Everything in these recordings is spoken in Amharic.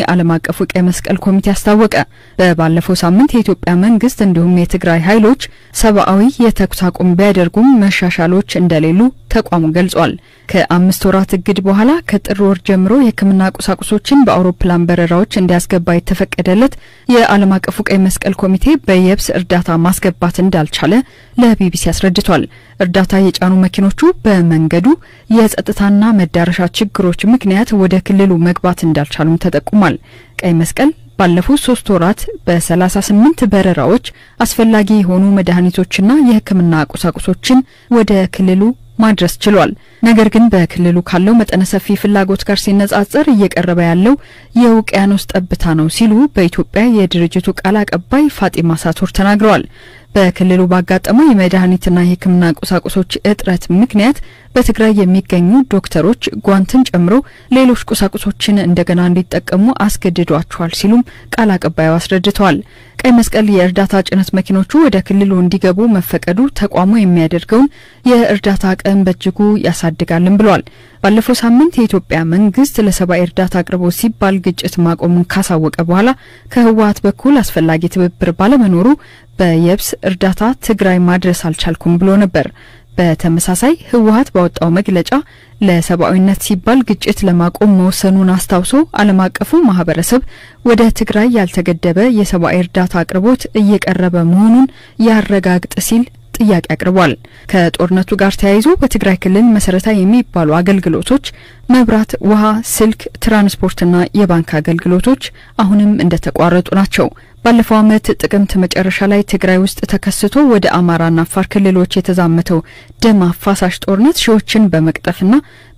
የዓለም አቀፉ ቀይ መስቀል ኮሚቴ አስታወቀ። በባለፈው ሳምንት የኢትዮጵያ መንግስት እንዲሁም የትግራይ ኃይሎች ሰብአዊ የተኩስ አቁም ቢያደርጉም መሻሻሎች እንደሌሉ ተቋሙ ገልጿል። ከ5 ወራት እግድ በኋላ ከጥር ወር ጀምሮ የሕክምና ቁሳቁሶችን በአውሮፕላን በረራዎች እንዲያስገባ የተፈቀደለት የዓለም አቀፉ ቀይ መስቀል ኮሚቴ በየብስ እርዳታ ማስገባት እንዳልቻለ ለቢቢሲ አስረድቷል። እርዳታ የጫኑ መኪኖቹ በመንገዱ የጸጥታና መዳረሻ ችግሮች ምክንያት ወደ ክልሉ መግባት እንዳልቻሉም ተጠቁሟል። ቀይ መስቀል ባለፉት 3 ወራት በ38 በረራዎች አስፈላጊ የሆኑ መድኃኒቶችና የሕክምና ቁሳቁሶችን ወደ ክልሉ ማድረስ ችሏል። ነገር ግን በክልሉ ካለው መጠነ ሰፊ ፍላጎት ጋር ሲነጻጸር እየቀረበ ያለው የውቅያኖስ ጠብታ ነው ሲሉ በኢትዮጵያ የድርጅቱ ቃል አቀባይ ፋጢማ ሳቶር ተናግረዋል። በክልሉ ባጋጠመው የመድኃኒትና የሕክምና ቁሳቁሶች እጥረት ምክንያት በትግራይ የሚገኙ ዶክተሮች ጓንትን ጨምሮ ሌሎች ቁሳቁሶችን እንደገና እንዲጠቀሙ አስገድዷቸዋል ሲሉም ቃል አቀባዩ አስረድተዋል። ቀይ መስቀል የእርዳታ ጭነት መኪኖቹ ወደ ክልሉ እንዲገቡ መፈቀዱ ተቋሙ የሚያደርገውን የእርዳታ አቅም በእጅጉ ያሳድጋልም ብሏል። ባለፈው ሳምንት የኢትዮጵያ መንግስት ለሰብአዊ እርዳታ አቅርቦት ሲባል ግጭት ማቆሙን ካሳወቀ በኋላ ከህወሓት በኩል አስፈላጊ ትብብር ባለመኖሩ በየብስ እርዳታ ትግራይ ማድረስ አልቻልኩም ብሎ ነበር። በተመሳሳይ ህወሓት ባወጣው መግለጫ ለሰብአዊነት ሲባል ግጭት ለማቆም መወሰኑን አስታውሶ ዓለም አቀፉ ማህበረሰብ ወደ ትግራይ ያልተገደበ የሰብአዊ እርዳታ አቅርቦት እየቀረበ መሆኑን ያረጋግጥ ሲል ጥያቄ አቅርቧል። ከጦርነቱ ጋር ተያይዞ በትግራይ ክልል መሰረታዊ የሚባሉ አገልግሎቶች መብራት፣ ውሃ፣ ስልክ፣ ትራንስፖርትና የባንክ አገልግሎቶች አሁንም እንደተቋረጡ ናቸው። ባለፈው ዓመት ጥቅምት መጨረሻ ላይ ትግራይ ውስጥ ተከስቶ ወደ አማራና አፋር ክልሎች የተዛመተው ደም አፋሳሽ ጦርነት ሺዎችን በመቅጠፍና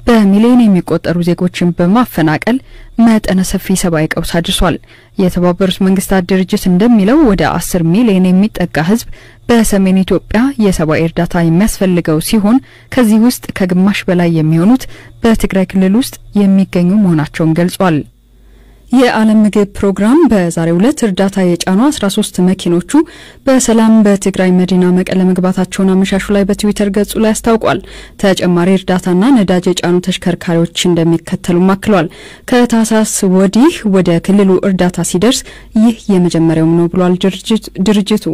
በሚሊዮን የሚቆጠሩ ዜጎችን በማፈናቀል መጠነ ሰፊ ሰብአዊ ቀውስ አድርሷል። የተባበሩት መንግስታት ድርጅት እንደሚለው ወደ 10 ሚሊዮን የሚጠጋ ህዝብ በሰሜን ኢትዮጵያ የሰብአዊ እርዳታ የሚያስፈልገው ሲሆን ከዚህ ውስጥ ከግማሽ በላይ የሚሆኑት በትግራይ ክልል ውስጥ የሚገኙ መሆናቸውን ገልጿል። የዓለም ምግብ ፕሮግራም በዛሬው ዕለት እርዳታ የጫኑ 13 መኪኖቹ በሰላም በትግራይ መዲና መቀለ መግባታቸውን አመሻሹ ላይ በትዊተር ገጹ ላይ አስታውቋል። ተጨማሪ እርዳታና ነዳጅ የጫኑ ተሽከርካሪዎች እንደሚከተሉ ማክሏል። ከታህሳስ ወዲህ ወደ ክልሉ እርዳታ ሲደርስ ይህ የመጀመሪያው ነው ብሏል ድርጅቱ።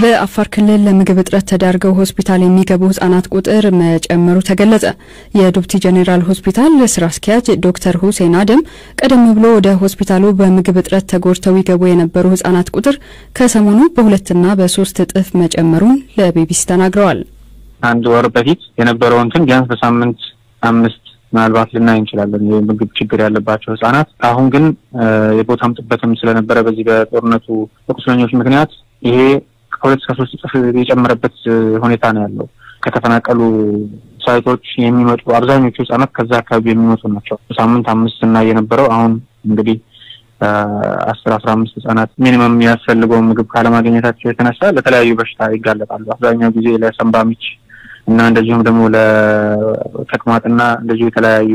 በአፋር ክልል ለምግብ እጥረት ተዳርገው ሆስፒታል የሚገቡ ህጻናት ቁጥር መጨመሩ ተገለጸ። የዱብቲ ጄኔራል ሆስፒታል ስራ አስኪያጅ ዶክተር ሁሴን አደም ቀደም ብሎ ወደ ሆስፒታሉ በምግብ እጥረት ተጎድተው ይገቡ የነበሩ ህጻናት ቁጥር ከሰሞኑ በ2 እና በ3 እጥፍ መጨመሩን ለቢቢሲ ተናግረዋል። አንድ ወር በፊት የነበረው እንትን ቢያንስ በሳምንት 5 ምናልባት ልናይ እንችላለን የምግብ ችግር ያለባቸው ህጻናት። አሁን ግን የቦታም ጥበትም ስለነበረ በዚህ በጦርነቱ በቁስለኞች ምክንያት ይሄ ከ2 እስከ 3 እጥፍ የጨመረበት ሁኔታ ነው ያለው። ከተፈናቀሉ ሳይቶች የሚመጡ አብዛኞቹ ህጻናት ከዛ አካባቢ የሚመጡ ናቸው። በሳምንት 5 እና የነበረው አሁን እንግዲህ 10-15 ህጻናት ሚኒመም የሚያስፈልገው ምግብ ካለማግኘታቸው የተነሳ ለተለያዩ በሽታ ይጋለጣሉ። አብዛኛው ጊዜ ለሳምባ ምች እና እንደዚሁም ደግሞ ለተቅማጥና እንደዚሁ የተለያዩ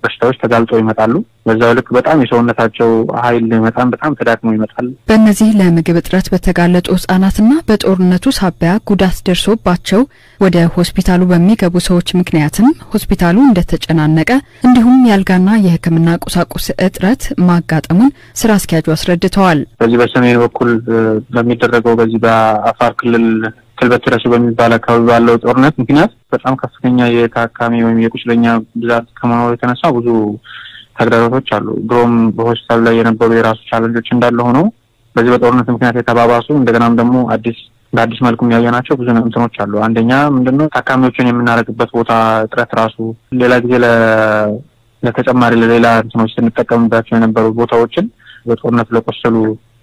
በሽታዎች ተጋልጠው ይመጣሉ። በዛው ልክ በጣም የሰውነታቸው ኃይል በጣም ተዳክሞ ይመጣል። በእነዚህ ለምግብ እጥረት በተጋለጡ ህጻናትና በጦርነቱ ሳቢያ ጉዳት ደርሶባቸው ወደ ሆስፒታሉ በሚገቡ ሰዎች ምክንያትም ሆስፒታሉ እንደተጨናነቀ እንዲሁም ያልጋና የሕክምና ቁሳቁስ እጥረት ማጋጠሙን ስራ አስኪያጁ አስረድተዋል። በዚህ በሰሜን በኩል በሚደረገው በዚህ በአፋር ክልል ክልበት ረሱ በሚባል አካባቢ ባለው ጦርነት ምክንያት በጣም ከፍተኛ የታካሚ ወይም የቁስለኛ ብዛት ከመኖሩ የተነሳ ብዙ ተግዳሮቶች አሉ። ድሮም በሆስፒታል ላይ የነበሩ የራሱ ቻሌንጆች እንዳለ ሆኖ በዚህ በጦርነት ምክንያት የተባባሱ እንደገናም ደግሞ በአዲስ መልኩ የሚያየናቸው ብዙ እንትኖች አሉ። አንደኛ ምንድነው ታካሚዎችን የምናረግበት ቦታ እጥረት ራሱ ሌላ ጊዜ ለተጨማሪ ለሌላ እንትኖች ስንጠቀምባቸው የነበሩ ቦታዎችን በጦርነት ለቆሰሉ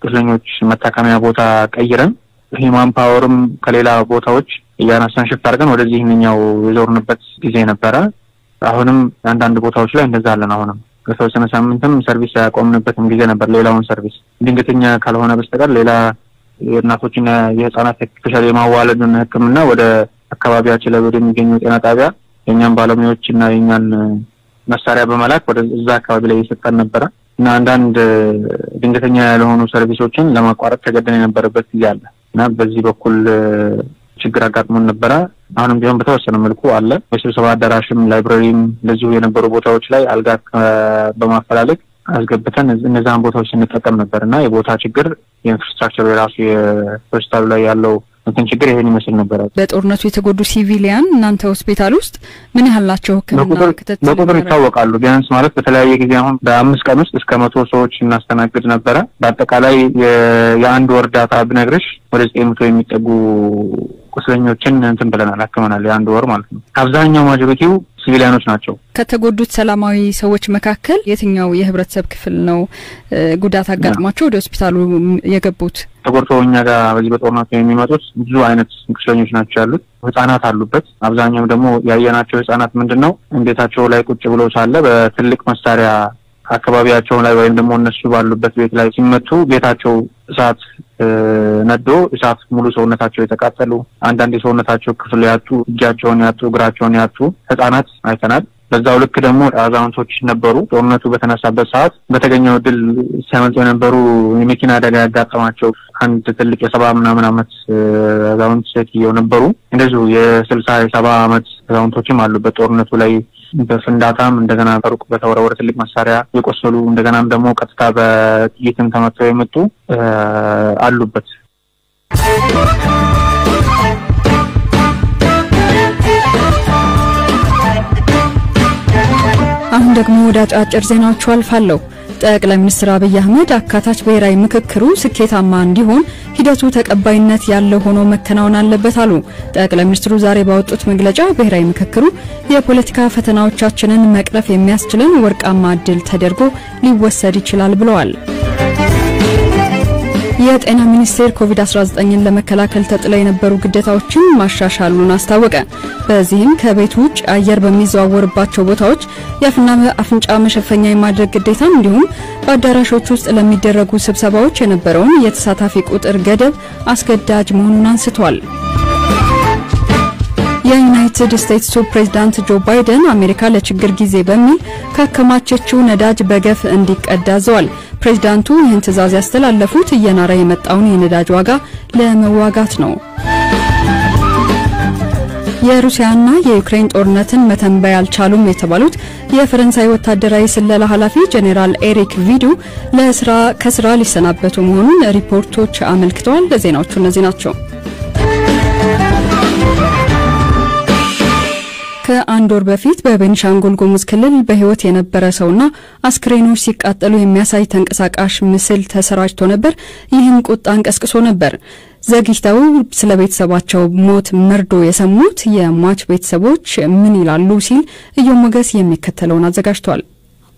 ቁስለኞች መታከሚያ ቦታ ቀይረን ሂማን ፓወርም ከሌላ ቦታዎች ያናሳን ሽፍት አድርገን ወደዚህኛው የዞርንበት ጊዜ ነበረ። አሁንም አንዳንድ ቦታዎች ላይ እንደዛ አለን። አሁንም ከሰውሰነ ሳምንትም ሰርቪስ ያቆምንበትም ጊዜ ነበር። ሌላውን ሰርቪስ ድንገተኛ ካልሆነ በስተቀር ሌላ የእናቶችና የህፃናት ስፔሻሊ የማዋለድን ህክምና ወደ አካባቢያችን ላይ ወደሚገኙ ጤና ጣቢያ የኛን ባለሙያዎችና የኛን መሳሪያ በመላክ ወደ እዛ አካባቢ ላይ እየሰጠን ነበር እና አንዳንድ ድንገተኛ ያልሆኑ ሰርቪሶችን ለማቋረጥ ተገደን የነበረበት ጊዜ አለ እና በዚህ በኩል ችግር አጋጥሞን ነበር አሁንም ቢሆን በተወሰነ መልኩ አለ በስብሰባ አዳራሽም ላይብራሪም ለዚሁ የነበሩ ቦታዎች ላይ አልጋ በማፈላለግ አስገብተን እነዛን ቦታዎች እንጠቀም ነበርና የቦታ ችግር የኢንፍራስትራክቸር የራሱ የሆስፒታሉ ላይ ያለው እንትን ችግር ይሄን ይመስል ነበር በጦርነቱ የተጎዱ ሲቪሊያን እናንተ ሆስፒታል ውስጥ ምን ያህል ናቸው በቁጥር ይታወቃሉ ቢያንስ ማለት በተለያየ ጊዜ አሁን በ5 ቀን ውስጥ እስከ 100 ሰዎች እናስተናግድ ነበር በአጠቃላይ የአንድ ወር ዳታ ብነግርሽ ወደ 900 የሚጠጉ ቁስለኞችን እንትን ብለናል አከመናል የአንድ ወር ማለት ነው አብዛኛው ማጆሪቲው ሲቪሊያኖች ናቸው ከተጎዱት ሰላማዊ ሰዎች መካከል የትኛው የህብረተሰብ ክፍል ነው ጉዳት አጋጥሟቸው ወደ ሆስፒታሉ የገቡት ተቆርጦኛ ጋር በዚህ በጦርነቱ የሚመጡት ብዙ አይነት ቁስለኞች ናቸው ያሉት ህፃናት አሉበት አብዛኛው ደግሞ ያየናቸው ህፃናት ምንድነው እንዴታቸው ላይ ቁጭ ብለው ሳለ በትልቅ መሳሪያ አካባቢያቸው ላይ ወይም ደግሞ እነሱ ባሉበት ቤት ላይ ሲመቱ ቤታቸው እሳት ነዶ እሳት ሙሉ ሰውነታቸው የተቃጠሉ አንዳንድ ሰውነታቸው ክፍል ያጡ እጃቸውን ያጡ እግራቸውን ያጡ ህፃናት አይተናል በዛው ልክ ደግሞ አዛውንቶች ነበሩ ጦርነቱ በተነሳበት ሰዓት በተገኘው ድል ሲያመጡ የነበሩ የመኪና አደጋ ያጋጠማቸው አንድ ትልቅ የ70 ምናምን አመት አዛውንት ሴትዮ ነበሩ እንደዚሁ የ60 የ70 አመት አዛውንቶችም አሉበት ጦርነቱ ላይ በፍንዳታም እንደገና በሩቅ በተወረወረ ትልቅ መሳሪያ የቆሰሉ እንደገናም ደግሞ ቀጥታ በጥይትም ተመተው የመጡ አሉበት አሁን ደግሞ ወደ አጫጭር ዜናዎች አልፋለሁ ጠቅላይ ሚኒስትር አብይ አህመድ አካታች ብሔራዊ ምክክሩ ስኬታማ እንዲሆን ሂደቱ ተቀባይነት ያለው ሆኖ መከናወን አለበት አሉ ጠቅላይ ሚኒስትሩ ዛሬ ባወጡት መግለጫ ብሔራዊ ምክክሩ የፖለቲካ ፈተናዎቻችንን መቅረፍ የሚያስችለን ወርቃማ ዕድል ተደርጎ ሊወሰድ ይችላል ብለዋል የጤና ሚኒስቴር ኮቪድ-19ን ለመከላከል ተጥለው የነበሩ ግዴታዎችን ማሻሻሉን አስታወቀ በዚህም ከቤት ውጭ አየር በሚዘዋወርባቸው ቦታዎች የአፍና አፍንጫ መሸፈኛ የማድረግ ግዴታ እንዲሁም በአዳራሾች ውስጥ ለሚደረጉ ስብሰባዎች የነበረውን የተሳታፊ ቁጥር ገደብ አስገዳጅ መሆኑን አንስቷል የዩናይትድ ስቴትስ ፕሬዝዳንት ጆ ባይደን አሜሪካ ለችግር ጊዜ በሚል ካከማቸችው ነዳጅ በገፍ እንዲቀዳ አዘዋል ፕሬዝዳንቱ ይህን ትዕዛዝ ያስተላለፉት እየናረ የመጣውን የነዳጅ ዋጋ ለመዋጋት ነው የሩሲያና የዩክሬን ጦርነትን መተንበይ አልቻሉም የተባሉት የፈረንሳይ ወታደራዊ ስለላ ኃላፊ ጄኔራል ኤሪክ ቪዱ ከስራ ሊሰናበቱ መሆኑን ሪፖርቶች አመልክተዋል ለዜናዎቹ እነዚህ ናቸው ከአንድ ወር በፊት በቤንሻንጉል ጉሙዝ ክልል በህይወት የነበረ ሰውና አስክሬኖች ሲቃጠሉ የሚያሳይ ተንቀሳቃሽ ምስል ተሰራጭቶ ነበር ይህም ቁጣን ቀስቅሶ ነበር ዘግይተው ስለ ቤተሰባቸው ሞት መርዶ የሰሙት የሟች ቤተሰቦች ምን ይላሉ ሲል እየሞገስ የሚከተለውን አዘጋጅቷል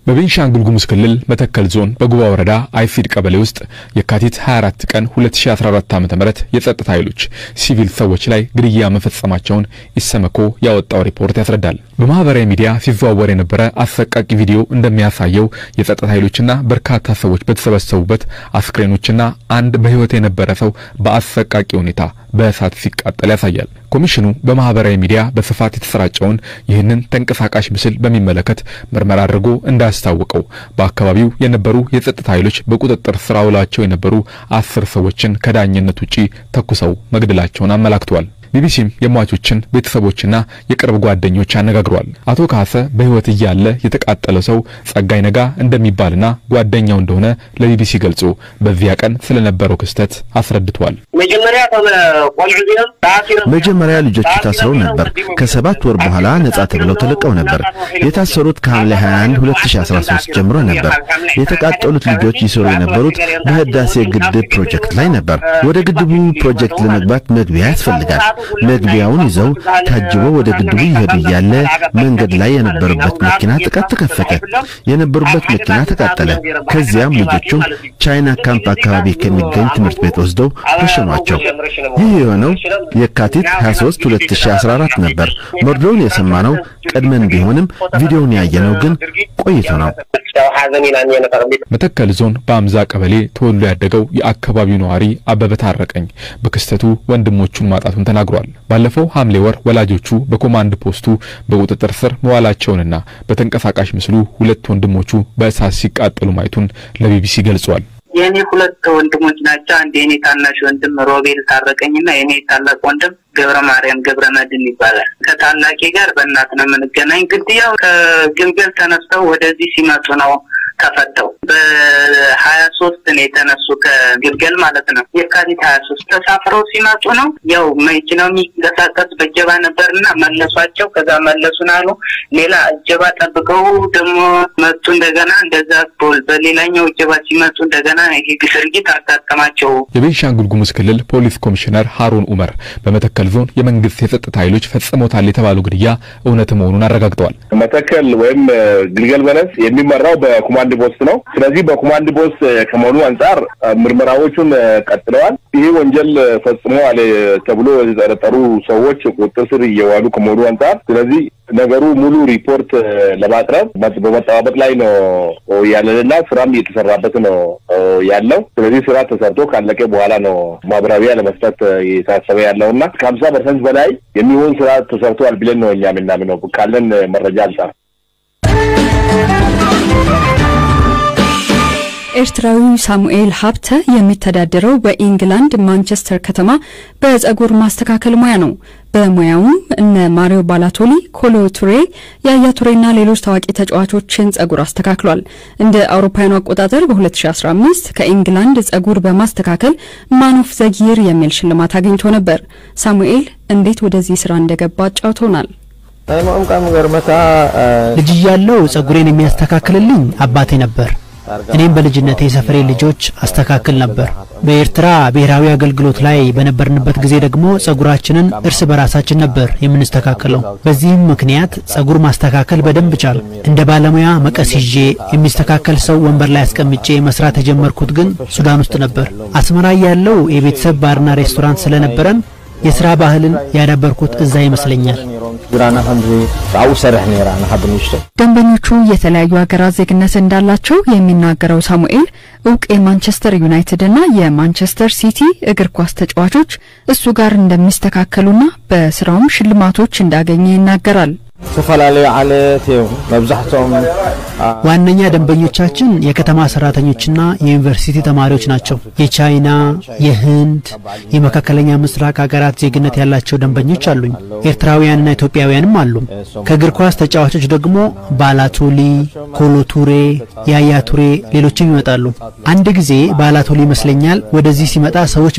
በቤንሻንጉል ጉሙዝ ክልል መተከል ዞን በጉባ ወረዳ አይፊድ ቀበሌ ውስጥ የካቲት 24 ቀን 2014 ዓ.ም የጸጥታ ኃይሎች ሲቪል ሰዎች ላይ ግድያ መፈጸማቸውን ኢሰመኮ ያወጣው ሪፖርት ያስረዳል። በማህበራዊ ሚዲያ ሲዘዋወር የነበረ አሰቃቂ ቪዲዮ እንደሚያሳየው የጸጥታ ኃይሎችና በርካታ ሰዎች በተሰበሰቡበት አስክሬኖችና አንድ በህይወት የነበረ ሰው በአሰቃቂ ሁኔታ በእሳት ሲቃጠል ያሳያል። ኮሚሽኑ በማህበራዊ ሚዲያ በስፋት የተሰራጨውን ይህንን ተንቀሳቃሽ ምስል በሚመለከት ምርመራ አድርጎ እንዳስታወቀው በአካባቢው የነበሩ የጸጥታ ኃይሎች በቁጥጥር ስር አውለዋቸው የነበሩ 10 ሰዎችን ከዳኝነት ውጪ ተኩሰው መግደላቸውን አመላክቷል። ቢቢሲም የሟቾችን ቤተሰቦችና የቅርብ ጓደኞች አነጋግሯል። አቶ ካሰ በህይወት እያለ የተቃጠለ ሰው ጸጋይ ነጋ እንደሚባልና ጓደኛው እንደሆነ ለቢቢሲ ገልጾ በዚያ ቀን ስለነበረው ክስተት አስረድቷል። መጀመሪያ ልጆቹ ታስረው ነበር። ከ7 ወር በኋላ ነጻ ተብለው ተለቀው ነበር። የታሰሩት ከሐምሌ 21 2013 ጀምሮ ነበር። የተቃጠሉት ልጆች ይሰሩ የነበሩት በህዳሴ ግድብ ፕሮጀክት ላይ ነበር። ወደ ግድቡ ፕሮጀክት ለመግባት መግቢያ ያስፈልጋል። መግቢያውን ይዘው ታጅበው ወደ ግድቡ ይሄዱ ያለ መንገድ ላይ የነበሩበት መኪና ጥቃት ተከፈተ። የነበሩበት መኪና ተቃጠለ። ከዚያም ልጆቹም ቻይና ካምፕ አካባቢ ከሚገኝ ትምህርት ቤት ወስደው ረሸኗቸው። ይህ የሆነው የካቲት 23 2014 ነበር። መርዶውን የሰማነው ቀድመን ቢሆንም ቪዲዮውን ያየነው ግን ቆይቶ ነው። መተከል ዞን በአምዛ ቀበሌ ተወልዶ ያደገው የአካባቢው ነዋሪ አበበ ታረቀኝ በክስተቱ ወንድሞቹን ማጣቱን ተናግሯል። ባለፈው ሐምሌ ወር ወላጆቹ በኮማንድ ፖስቱ በቁጥጥር ስር መዋላቸውንና በተንቀሳቃሽ ምስሉ 2 ወንድሞቹ በእሳት ሲቃጠሉ ማየቱን ለቢቢሲ ገልጿል። የኔ ሁለት ወንድሞች ናቸው። አንድ የኔ ታናሽ ወንድም ሮቤል ታረቀኝና የኔ ታላቅ ወንድም ገብረ ማርያም ገብረ መድን ይባላል። ከታላቄ ጋር በእናት ነው የምንገናኝ። ግድያው ከግልገል ተነስተው ወደዚህ ሲመጡ ነው ተፈተው በ23 ነው የተነሱ ከግልገል ማለት ነው። የካቲት 23 ተሳፍረው ሲመጡ ነው ያው መኪናው የሚንቀሳቀስ በጀባ ነበርና መለሷቸው። ከዛ መለሱን አሉ። ሌላ እጀባ ጠብቀው ደግሞ መጡ። እንደገና እንደዛ በሌላኛው እጀባ ሲመጡ እንደገና ይሄ ድርጊት አጋጠማቸው። የቤንሻንጉል ጉሙዝ ክልል ፖሊስ ኮሚሽነር ሃሩን ኡመር በመተከል ዞን የመንግስት የጸጥታ ኃይሎች ፈጽሞታል የተባለው ግድያ እውነት መሆኑን አረጋግጠዋል። መተከል ወይም ግልገል በለስ የሚመራው በኮማንድ ፖስት ነው። ስለዚህ በኮማንድ ፖስት ከመሆኑ አንፃር ምርመራዎቹን ቀጥለዋል። ይሄ ወንጀል ፈጽመዋል ተብሎ የተጠረጠሩ ሰዎች ቁጥጥር ስር እየዋሉ ከመሆኑ አንፃር ስለዚህ ነገሩ ሙሉ ሪፖርት ለማቅረብ በመጠባበቅ ላይ ነው ያለና ስራም እየተሰራበት ነው ያለው። ስለዚህ ስራ ተሰርቶ ካለቀ በኋላ ነው ማብራሪያ ለመስጠት የታሰበ ያለውና ከ50% በላይ የሚሆን ስራ ተሰርቷል ብለን ነው እኛ የምናምነው ካለን መረጃ አንፃር። ኤርትራዊው ሳሙኤል ሀብተ የሚተዳደረው በኢንግላንድ ማንቸስተር ከተማ በጸጉር ማስተካከል ሙያ ነው። በሙያውም እነ ማሪዮ ባላቶሊ፣ ኮሎ ቱሬ፣ ያያ ቱሬና ሌሎች ታዋቂ ተጫዋቾችን ጸጉር አስተካክሏል። እንደ አውሮፓውያኑ አቆጣጠር በ2015 ከኢንግላንድ ጸጉር በማስተካከል ማን ኦፍ ዘ ይር የሚል ሽልማት አግኝቶ ነበር። ሳሙኤል እንዴት ወደዚህ ስራ እንደገባ አጫውቶናል። ልጅ ያለው ጸጉሬን የሚያስተካክልልኝ አባቴ ነበር። እኔም በልጅነቴ ሰፈሬ ልጆች አስተካክል ነበር። በኤርትራ ብሔራዊ አገልግሎት ላይ በነበርንበት ጊዜ ደግሞ ጸጉራችንን እርስ በራሳችን ነበር የምንስተካከለው። በዚህም ምክንያት ጸጉር ማስተካከል በደንብ ቻል። እንደ ባለሙያ መቀስ ይዤ የሚስተካከል ሰው ወንበር ላይ አስቀምጬ መስራት የጀመርኩት ግን ሱዳን ውስጥ ነበር። አስመራ ያለው የቤተሰብ ባርና ሬስቶራንት ስለነበረን የሥራ ባህልን ያዳበርኩት እዛ ይመስለኛል። ደንበኞቹ የተለያዩ ሀገራት ዜግነት እንዳላቸው የሚናገረው ሳሙኤል እውቅ የማንቸስተር ዩናይትድ እና የማንቸስተር ሲቲ እግር ኳስ ተጫዋቾች እሱ ጋር እንደሚስተካከሉና በስራውም ሽልማቶች እንዳገኘ ይናገራል። ተፈላላዩ ዓለት መብዛህቶም ዋነኛ ደንበኞቻችን የከተማ ሰራተኞችና የዩኒቨርሲቲ ተማሪዎች ናቸው። የቻይና፣ የህንድ፣ የመካከለኛ ምስራቅ ሀገራት ዜግነት ያላቸው ደንበኞች አሉኝ። ኤርትራውያንና ኢትዮጵያውያንም አሉ። ከእግር ኳስ ተጫዋቾች ደግሞ ባላቶሊ፣ ኮሎ ቱሬ፣ ያያ ቱሬ ሌሎችም ይመጣሉ። አንድ ጊዜ ባላቶሊ ይመስለኛል ወደዚህ ሲመጣ ሰዎች